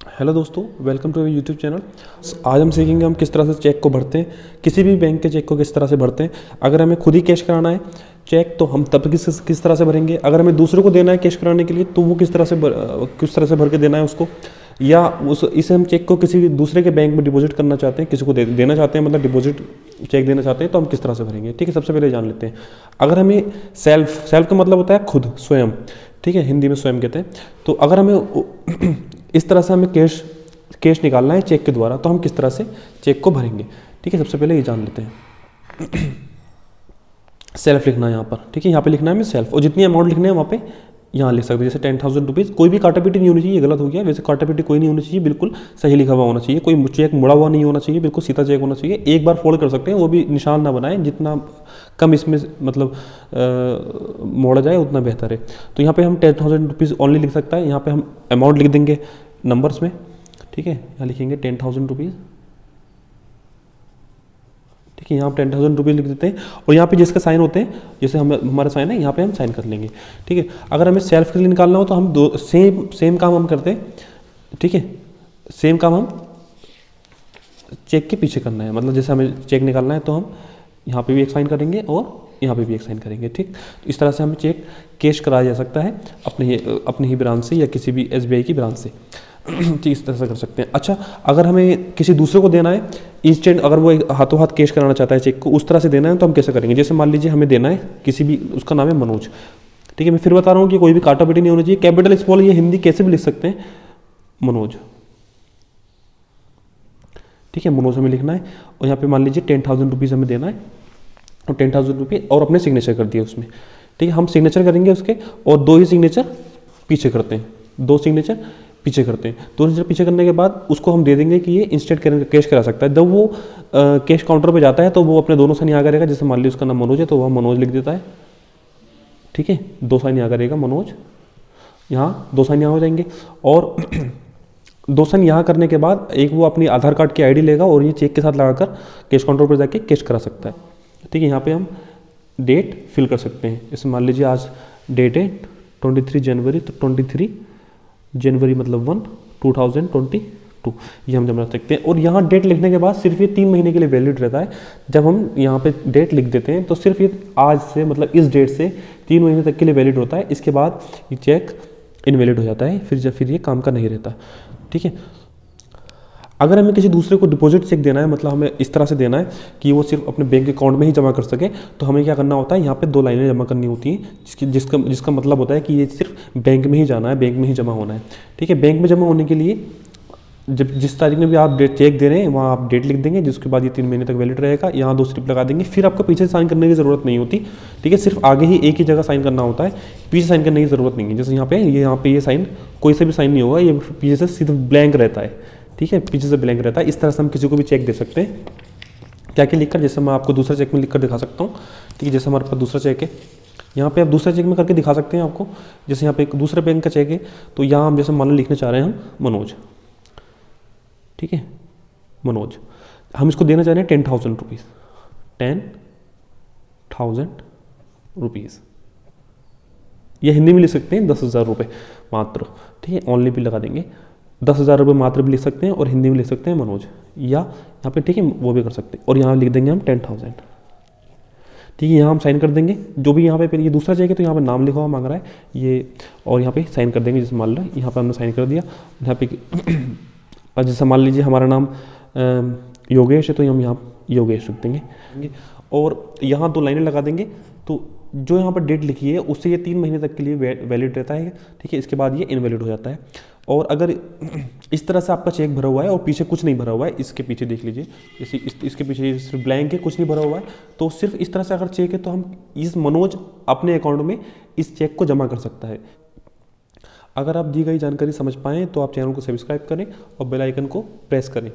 Hello दोस्तों, welcome to YouTube channel. आज हम सीखेंगे हम किस तरह से चेक को भरते हैं, किसी भी बैंक के चेक को किस तरह से भरते हैं। अगर हमें खुद ही कैश कराना है चेक तो हम तब किस तरह से भरेंगे। अगर हमें दूसरों को देना है कैश कराने के लिए तो वो किस तरह से भर के देना है उसको, या उस इसे हम चेक को किसी भी दूसरे के बैंक में डिपॉजिट करना चाहते हैं, किसी को देना चाहते हैं, मतलब डिपॉजिट चेक देना चाहते हैं, तो हम किस तरह से भरेंगे। ठीक है, सबसे पहले जान लेते हैं। अगर हमें सेल्फ का मतलब होता है खुद, स्वयं। ठीक है, हिंदी में स्वयं कहते हैं। तो अगर हमें इस तरह से हमें कैश निकालना है चेक के द्वारा, तो हम किस तरह से चेक को भरेंगे। ठीक है, सबसे पहले ये जान लेते हैं। सेल्फ लिखना है यहाँ पर। ठीक है, यहाँ पे लिखना है हमें सेल्फ, और जितनी अमाउंट लिखना है वहाँ पे यहाँ लिख सकते हैं। जैसे 10,000 रुपीज़, कोई भी काटापीटी नहीं होनी चाहिए, गलत हो गया। वैसे काटापीटी कोई नहीं होनी चाहिए, बिल्कुल सही लिखा हुआ होना चाहिए। कोई चेक मुड़ा हुआ नहीं होना चाहिए, बिल्कुल सीधा चेक होना चाहिए। एक बार फोल्ड कर सकते हैं, वो भी निशान ना बनाए, जितना कम इसमें मतलब मोड़ा जाए उतना बेहतर है। तो यहाँ पे हम 10,000 रुपीज़ ओनली लिख सकता है। यहाँ पे हम अमाउंट लिख देंगे नंबर्स में। ठीक है, यहाँ लिखेंगे 10,000 रुपीज़। ठीक है, यहाँ पे 10,000 रुपीज़ लिख देते हैं, और यहाँ पे जिसके साइन होते हैं, जैसे हमारा साइन है, यहाँ पे हम साइन कर लेंगे। ठीक है, अगर हमें सेल्फ के लिए निकालना हो तो हम दो सेम काम हम करते हैं। ठीक है, सेम काम हम चेक के पीछे करना है। मतलब जैसे हमें चेक निकालना है तो हम यहाँ पे भी एक साइन करेंगे और यहाँ पे भी एक साइन करेंगे। ठीक, तो इस तरह से हमें चेक कैश कराया जा सकता है अपने ही ब्रांच से या किसी भी SBI की ब्रांच से। ठीक, इस तरह से कर सकते हैं। अच्छा, अगर हमें किसी दूसरे को देना है इंस्टेंट, अगर वो हाथों हाथ कैश कराना चाहता है चेक को, उस तरह से देना है तो हम कैसे करेंगे। जैसे मान लीजिए हमें देना है किसी भी, उसका नाम है मनोज। ठीक है, मैं फिर बता रहा हूँ कि कोई भी काटापीटी नहीं होनी चाहिए, कैपिटल स्मॉल ये हिंदी कैसे भी लिख सकते हैं, मनोज। ठीक है, मनोज हमें लिखना है, और यहाँ पे मान लीजिए 10,000 रुपीज़ हमें देना है, और 10,000 रुपये और अपने सिग्नेचर कर दिए उसमें। ठीक है, हम सिग्नेचर करेंगे उसके, और दो ही सिग्नेचर पीछे करते हैं, दो सिग्नेचर पीछे करते हैं। दो सिग्नेचर पीछे करने के बाद उसको हम दे देंगे कि ये इंस्टेंट कैश करा सकता है। जब वो कैश काउंटर पे जाता है तो वो अपने दोनों साइन यहाँ करेगा। जैसे मान लीजिए उसका नाम मनोज है तो वह मनोज लिख देता है। ठीक है, दो साइन यहाँ करेगा मनोज, यहाँ दो साइन यहाँ हो जाएंगे, और दो साइन यहाँ करने के बाद एक वो अपनी आधार कार्ड की ID लेगा और ये चेक के साथ लगाकर कैश काउंटर पर जाके कैश करा सकता है। ठीक है, यहाँ पे हम डेट फिल कर सकते हैं। जैसे मान लीजिए आज डेट है 23 जनवरी, तो 23 जनवरी मतलब 1 2022, ये हम जमा सकते हैं। और यहाँ डेट लिखने के बाद सिर्फ ये 3 महीने के लिए वैलिड रहता है। जब हम यहाँ पे डेट लिख देते हैं तो सिर्फ ये आज से, मतलब इस डेट से 3 महीने तक के लिए वैलिड होता है। इसके बाद ये चेक इनवैलिड हो जाता है, फिर ये काम का नहीं रहता। ठीक है, अगर हमें किसी दूसरे को डिपॉजिट चेक देना है, मतलब हमें इस तरह से देना है कि वो सिर्फ अपने बैंक अकाउंट में ही जमा कर सके, तो हमें क्या करना होता है, यहाँ पे 2 लाइनें जमा करनी होती हैं, जिसका मतलब होता है कि ये सिर्फ बैंक में ही जाना है, बैंक में ही जमा होना है। ठीक है, बैंक में जमा होने के लिए जब जिस तारीख में भी आप चेक दे रहे हैं वहाँ आप डेट लिख देंगे, जिसके बाद ये 3 महीने तक वैलिड रहेगा। यहाँ 2 स्लिप लगा देंगे, फिर आपको पीछे साइन करने की ज़रूरत नहीं होती। ठीक है, सिर्फ आगे ही एक ही जगह साइन करना होता है, पीछे साइन करने की ज़रूरत नहीं है। जैसे यहाँ पे ये साइन कोई से भी साइन नहीं होगा, ये पीछे से सिर्फ ब्लैंक रहता है। ठीक है, पीछे से ब्लैंक रहता है। इस तरह से हम किसी को भी चेक दे सकते हैं। क्या क्या लिखकर, जैसे मैं आपको दूसरा चेक में लिखकर दिखा सकता हूँ। ठीक है, जैसे हमारे पास दूसरा चेक है, यहाँ पे आप दूसरे चेक में करके दिखा सकते हैं आपको। जैसे यहाँ पे एक दूसरे बैंक का चेक है, तो यहाँ हम जैसे मान लो लिखना चाह रहे हैं हम मनोज। ठीक है, मनोज, हम इसको देना चाह रहे हैं 10,000 रुपीज़, 10,000 रुपीज़, या हिंदी में लिख सकते हैं 10,000 रुपये मात्र। ठीक है, ओनली भी लगा देंगे, 10,000 रुपये मात्र भी लिख सकते हैं, और हिंदी में लिख सकते हैं मनोज, या यहाँ पे ठीक है वो भी कर सकते हैं, और यहाँ लिख देंगे हम 10,000। ठीक है, यहाँ हम साइन कर देंगे। जो भी यहाँ पे ये दूसरा चेक है तो यहाँ पे नाम लिखा हुआ मांग रहा है ये, और यहाँ पे साइन कर देंगे। जैसे मान लो यहाँ पे हमने साइन कर दिया, यहाँ पे और जैसे मान लीजिए हमारा नाम योगेश है तो हम यहाँ योगेश रख देंगे, और यहाँ 2 लाइनें लगा देंगे। तो जो यहाँ पर डेट लिखी है उससे ये 3 महीने तक के लिए वैलिड रहता है। ठीक है, इसके बाद ये इनवैलिड हो जाता है। और अगर इस तरह से आपका चेक भरा हुआ है और पीछे कुछ नहीं भरा हुआ है, इसके पीछे देख लीजिए, इसके पीछे सिर्फ ब्लैंक है, कुछ नहीं भरा हुआ है, तो सिर्फ इस तरह से अगर चेक है तो हम इस मनोज अपने अकाउंट में इस चेक को जमा कर सकता है। अगर आप दी गई जानकारी समझ पाएँ तो आप चैनल को सब्सक्राइब करें और बेल आइकन को प्रेस करें।